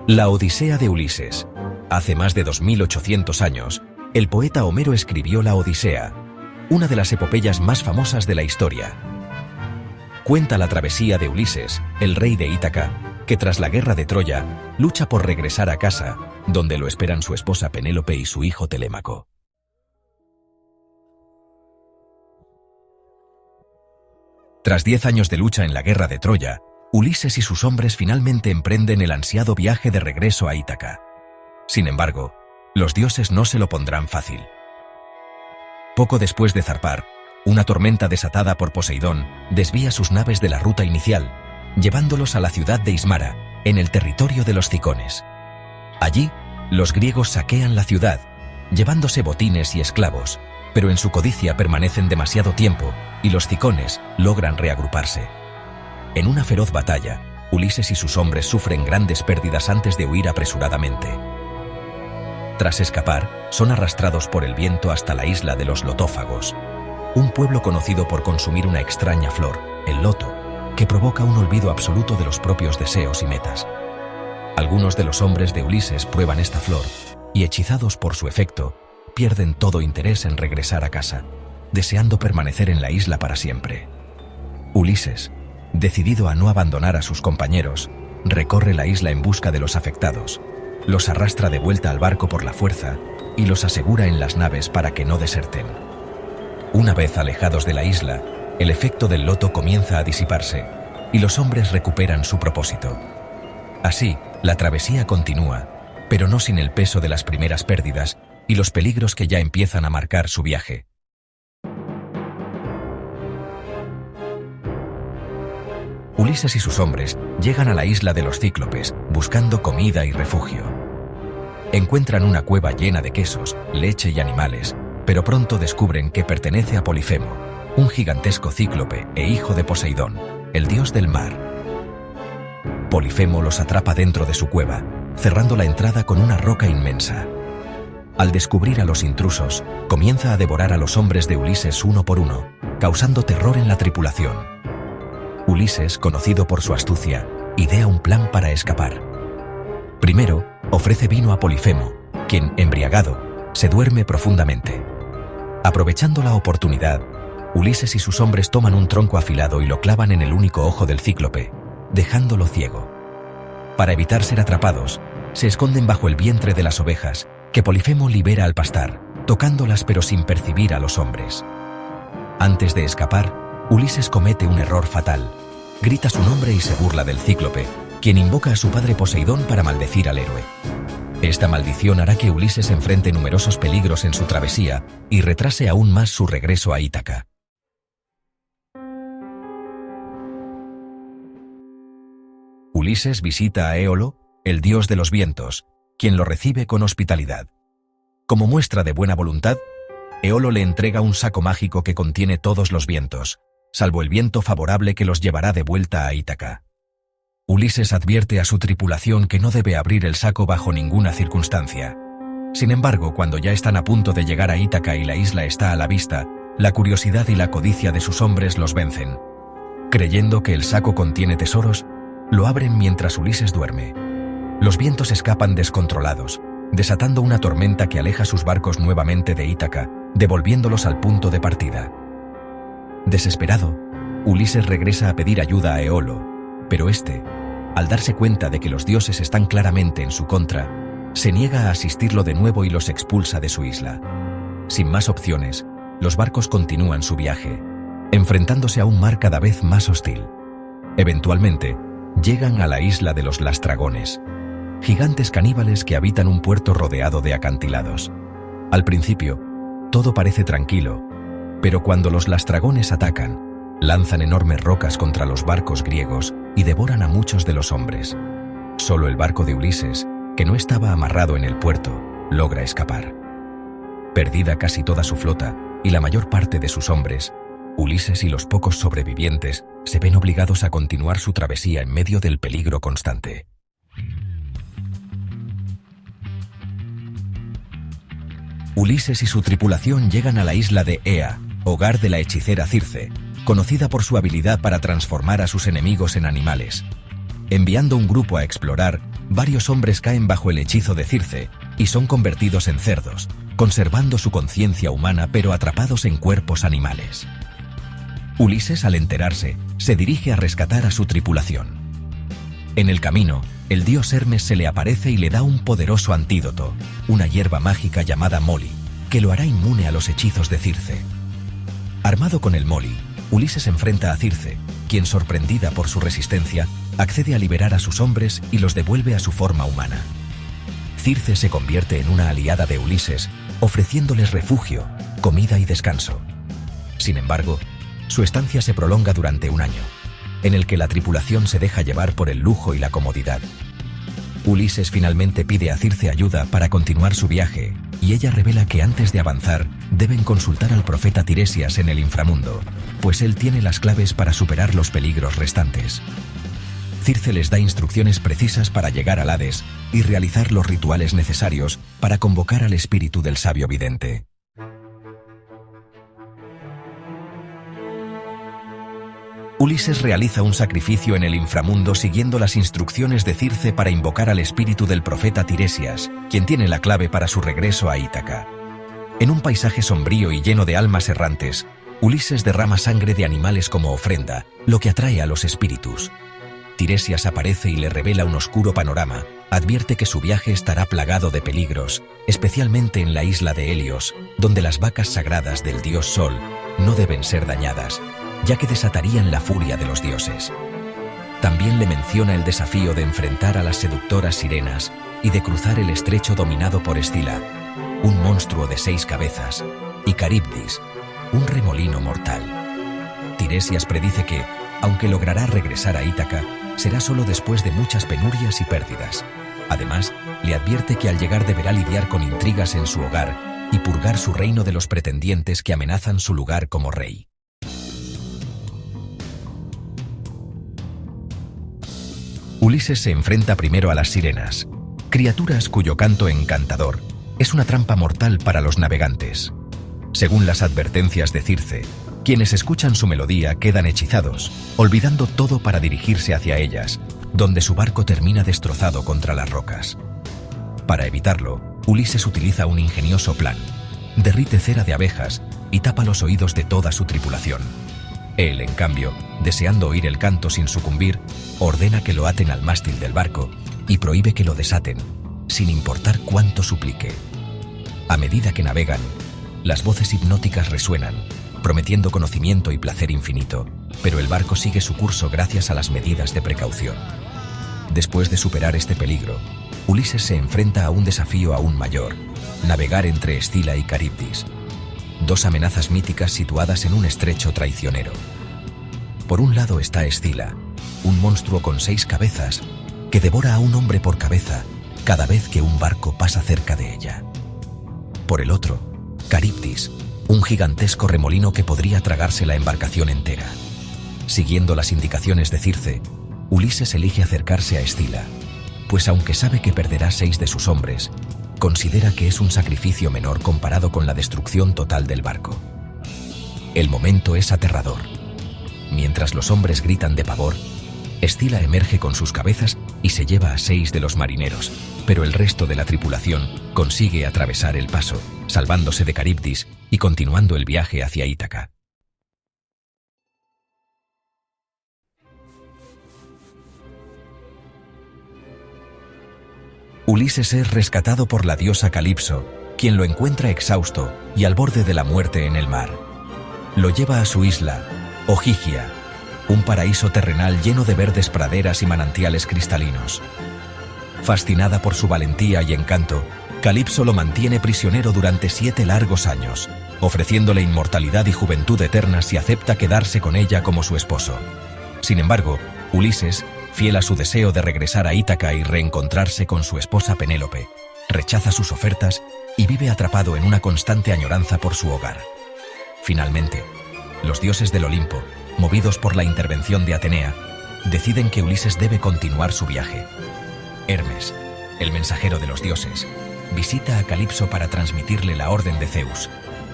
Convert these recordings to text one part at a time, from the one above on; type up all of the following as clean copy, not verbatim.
La Odisea de Ulises. Hace más de 2800 años, el poeta Homero escribió la Odisea, una de las epopeyas más famosas de la historia. Cuenta la travesía de Ulises, el rey de Ítaca, que tras la guerra de Troya, lucha por regresar a casa, donde lo esperan su esposa Penélope y su hijo Telémaco. Tras 10 años de lucha en la guerra de Troya, Ulises y sus hombres finalmente emprenden el ansiado viaje de regreso a Ítaca. Sin embargo, los dioses no se lo pondrán fácil. Poco después de zarpar, una tormenta desatada por Poseidón desvía sus naves de la ruta inicial, llevándolos a la ciudad de Ismara, en el territorio de los cicones. Allí, los griegos saquean la ciudad, llevándose botines y esclavos, pero en su codicia permanecen demasiado tiempo y los cicones logran reagruparse. En una feroz batalla, Ulises y sus hombres sufren grandes pérdidas antes de huir apresuradamente. Tras escapar, son arrastrados por el viento hasta la isla de los Lotófagos, un pueblo conocido por consumir una extraña flor, el loto, que provoca un olvido absoluto de los propios deseos y metas. Algunos de los hombres de Ulises prueban esta flor y, hechizados por su efecto, pierden todo interés en regresar a casa, deseando permanecer en la isla para siempre. Ulises, decidido a no abandonar a sus compañeros, recorre la isla en busca de los afectados, los arrastra de vuelta al barco por la fuerza y los asegura en las naves para que no deserten. Una vez alejados de la isla, el efecto del loto comienza a disiparse y los hombres recuperan su propósito. Así, la travesía continúa, pero no sin el peso de las primeras pérdidas y los peligros que ya empiezan a marcar su viaje. Ulises y sus hombres llegan a la isla de los Cíclopes buscando comida y refugio. Encuentran una cueva llena de quesos, leche y animales, pero pronto descubren que pertenece a Polifemo, un gigantesco cíclope e hijo de Poseidón, el dios del mar. Polifemo los atrapa dentro de su cueva, cerrando la entrada con una roca inmensa. Al descubrir a los intrusos, comienza a devorar a los hombres de Ulises uno por uno, causando terror en la tripulación. Ulises, conocido por su astucia, idea un plan para escapar. Primero, ofrece vino a Polifemo, quien, embriagado, se duerme profundamente. Aprovechando la oportunidad, Ulises y sus hombres toman un tronco afilado y lo clavan en el único ojo del cíclope, dejándolo ciego. Para evitar ser atrapados, se esconden bajo el vientre de las ovejas, que Polifemo libera al pastar, tocándolas pero sin percibir a los hombres. Antes de escapar, Ulises comete un error fatal. Grita su nombre y se burla del cíclope, quien invoca a su padre Poseidón para maldecir al héroe. Esta maldición hará que Ulises enfrente numerosos peligros en su travesía y retrase aún más su regreso a Ítaca. Ulises visita a Éolo, el dios de los vientos, quien lo recibe con hospitalidad. Como muestra de buena voluntad, Éolo le entrega un saco mágico que contiene todos los vientos, salvo el viento favorable que los llevará de vuelta a Ítaca. Ulises advierte a su tripulación que no debe abrir el saco bajo ninguna circunstancia. Sin embargo, cuando ya están a punto de llegar a Ítaca y la isla está a la vista, la curiosidad y la codicia de sus hombres los vencen. Creyendo que el saco contiene tesoros, lo abren mientras Ulises duerme. Los vientos escapan descontrolados, desatando una tormenta que aleja sus barcos nuevamente de Ítaca, devolviéndolos al punto de partida. Desesperado, Ulises regresa a pedir ayuda a Éolo, pero este, al darse cuenta de que los dioses están claramente en su contra, se niega a asistirlo de nuevo y los expulsa de su isla. Sin más opciones, los barcos continúan su viaje, enfrentándose a un mar cada vez más hostil. Eventualmente, llegan a la isla de los Lastragones, gigantes caníbales que habitan un puerto rodeado de acantilados. Al principio, todo parece tranquilo, pero cuando los Lastragones atacan, lanzan enormes rocas contra los barcos griegos y devoran a muchos de los hombres. Solo el barco de Ulises, que no estaba amarrado en el puerto, logra escapar. Perdida casi toda su flota y la mayor parte de sus hombres, Ulises y los pocos sobrevivientes se ven obligados a continuar su travesía en medio del peligro constante. Ulises y su tripulación llegan a la isla de Ea, hogar de la hechicera Circe, conocida por su habilidad para transformar a sus enemigos en animales. Enviando un grupo a explorar, varios hombres caen bajo el hechizo de Circe y son convertidos en cerdos, conservando su conciencia humana pero atrapados en cuerpos animales. Ulises, al enterarse, se dirige a rescatar a su tripulación. En el camino, el dios Hermes se le aparece y le da un poderoso antídoto, una hierba mágica llamada Moli, que lo hará inmune a los hechizos de Circe. Armado con el Moli, Ulises enfrenta a Circe, quien, sorprendida por su resistencia, accede a liberar a sus hombres y los devuelve a su forma humana. Circe se convierte en una aliada de Ulises, ofreciéndoles refugio, comida y descanso. Sin embargo, su estancia se prolonga durante un año, en el que la tripulación se deja llevar por el lujo y la comodidad. Ulises finalmente pide a Circe ayuda para continuar su viaje, y ella revela que antes de avanzar deben consultar al profeta Tiresias en el inframundo, pues él tiene las claves para superar los peligros restantes. Circe les da instrucciones precisas para llegar al Hades y realizar los rituales necesarios para convocar al espíritu del sabio vidente. Ulises realiza un sacrificio en el inframundo siguiendo las instrucciones de Circe para invocar al espíritu del profeta Tiresias, quien tiene la clave para su regreso a Ítaca. En un paisaje sombrío y lleno de almas errantes, Ulises derrama sangre de animales como ofrenda, lo que atrae a los espíritus. Tiresias aparece y le revela un oscuro panorama, advierte que su viaje estará plagado de peligros, especialmente en la isla de Helios, donde las vacas sagradas del dios Sol no deben ser dañadas, ya que desatarían la furia de los dioses. También le menciona el desafío de enfrentar a las seductoras sirenas y de cruzar el estrecho dominado por Escila, un monstruo de 6 cabezas, y Caribdis, un remolino mortal. Tiresias predice que, aunque logrará regresar a Ítaca, será solo después de muchas penurias y pérdidas. Además, le advierte que al llegar deberá lidiar con intrigas en su hogar y purgar su reino de los pretendientes que amenazan su lugar como rey. Ulises se enfrenta primero a las sirenas, criaturas cuyo canto encantador es una trampa mortal para los navegantes. Según las advertencias de Circe, quienes escuchan su melodía quedan hechizados, olvidando todo para dirigirse hacia ellas, donde su barco termina destrozado contra las rocas. Para evitarlo, Ulises utiliza un ingenioso plan. Derrite cera de abejas y tapa los oídos de toda su tripulación. Él, en cambio, deseando oír el canto sin sucumbir, ordena que lo aten al mástil del barco y prohíbe que lo desaten, sin importar cuánto suplique. A medida que navegan, las voces hipnóticas resuenan, prometiendo conocimiento y placer infinito, pero el barco sigue su curso gracias a las medidas de precaución. Después de superar este peligro, Ulises se enfrenta a un desafío aún mayor: navegar entre Escila y Caribdis, 2 amenazas míticas situadas en un estrecho traicionero. Por un lado está Escila, un monstruo con 6 cabezas que devora a un hombre por cabeza cada vez que un barco pasa cerca de ella. Por el otro, Caribdis, un gigantesco remolino que podría tragarse la embarcación entera. Siguiendo las indicaciones de Circe, Ulises elige acercarse a Escila, pues aunque sabe que perderá 6 de sus hombres, considera que es un sacrificio menor comparado con la destrucción total del barco. El momento es aterrador. Mientras los hombres gritan de pavor, Escila emerge con sus cabezas y se lleva a 6 de los marineros, pero el resto de la tripulación consigue atravesar el paso, salvándose de Caribdis y continuando el viaje hacia Ítaca. Ulises es rescatado por la diosa Calipso, quien lo encuentra exhausto y al borde de la muerte en el mar. Lo lleva a su isla, Ogygia, un paraíso terrenal lleno de verdes praderas y manantiales cristalinos. Fascinada por su valentía y encanto, Calipso lo mantiene prisionero durante 7 largos años, ofreciéndole inmortalidad y juventud eterna si acepta quedarse con ella como su esposo. Sin embargo, Ulises, fiel a su deseo de regresar a Ítaca y reencontrarse con su esposa Penélope, rechaza sus ofertas y vive atrapado en una constante añoranza por su hogar. Finalmente, los dioses del Olimpo, movidos por la intervención de Atenea, deciden que Ulises debe continuar su viaje. Hermes, el mensajero de los dioses, visita a Calipso para transmitirle la orden de Zeus.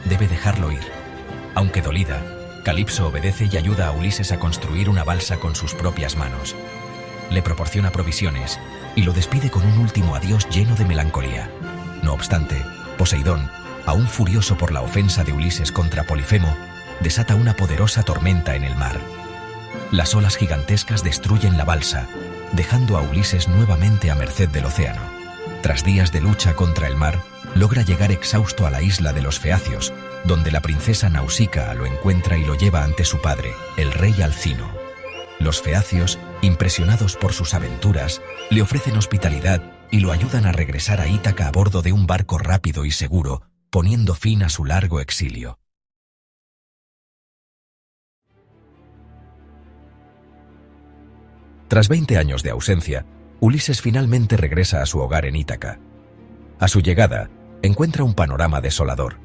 Debe dejarlo ir. Aunque dolida, Calipso obedece y ayuda a Ulises a construir una balsa con sus propias manos. Le proporciona provisiones y lo despide con un último adiós lleno de melancolía. No obstante, Poseidón, aún furioso por la ofensa de Ulises contra Polifemo, desata una poderosa tormenta en el mar. Las olas gigantescas destruyen la balsa, dejando a Ulises nuevamente a merced del océano. Tras días de lucha contra el mar, logra llegar exhausto a la isla de los Feacios, donde la princesa Nausica lo encuentra y lo lleva ante su padre, el rey Alcino. Los Feacios, impresionados por sus aventuras, le ofrecen hospitalidad y lo ayudan a regresar a Ítaca a bordo de un barco rápido y seguro, poniendo fin a su largo exilio. Tras 20 años de ausencia, Ulises finalmente regresa a su hogar en Ítaca. A su llegada, encuentra un panorama desolador.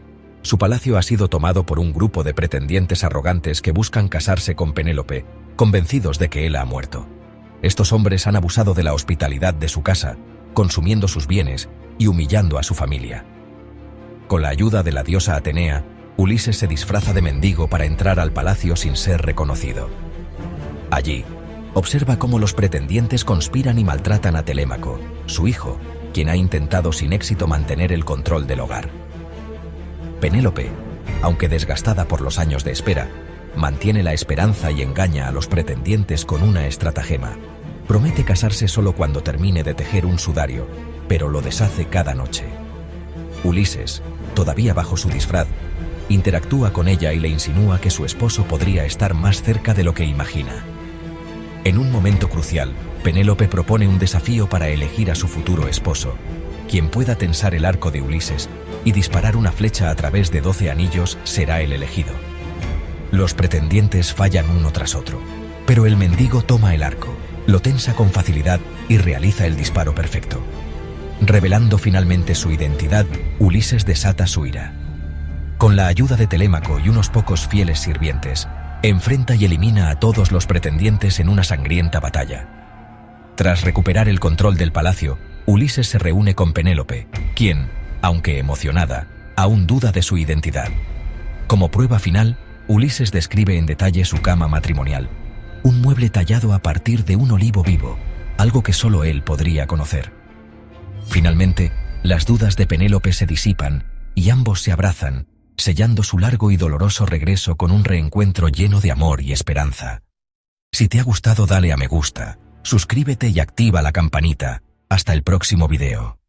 Su palacio ha sido tomado por un grupo de pretendientes arrogantes que buscan casarse con Penélope, convencidos de que él ha muerto. Estos hombres han abusado de la hospitalidad de su casa, consumiendo sus bienes y humillando a su familia. Con la ayuda de la diosa Atenea, Ulises se disfraza de mendigo para entrar al palacio sin ser reconocido. Allí, observa cómo los pretendientes conspiran y maltratan a Telémaco, su hijo, quien ha intentado sin éxito mantener el control del hogar. Penélope, aunque desgastada por los años de espera, mantiene la esperanza y engaña a los pretendientes con una estratagema. Promete casarse solo cuando termine de tejer un sudario, pero lo deshace cada noche. Ulises, todavía bajo su disfraz, interactúa con ella y le insinúa que su esposo podría estar más cerca de lo que imagina. En un momento crucial, Penélope propone un desafío para elegir a su futuro esposo, quien pueda tensar el arco de Ulises y disparar una flecha a través de 12 anillos será el elegido. Los pretendientes fallan uno tras otro, pero el mendigo toma el arco, lo tensa con facilidad y realiza el disparo perfecto. Revelando finalmente su identidad, Ulises desata su ira. Con la ayuda de Telémaco y unos pocos fieles sirvientes, enfrenta y elimina a todos los pretendientes en una sangrienta batalla. Tras recuperar el control del palacio, Ulises se reúne con Penélope, quien, aunque emocionada, aún duda de su identidad. Como prueba final, Ulises describe en detalle su cama matrimonial, un mueble tallado a partir de un olivo vivo, algo que solo él podría conocer. Finalmente, las dudas de Penélope se disipan y ambos se abrazan, sellando su largo y doloroso regreso con un reencuentro lleno de amor y esperanza. Si te ha gustado, dale a me gusta, suscríbete y activa la campanita. Hasta el próximo video.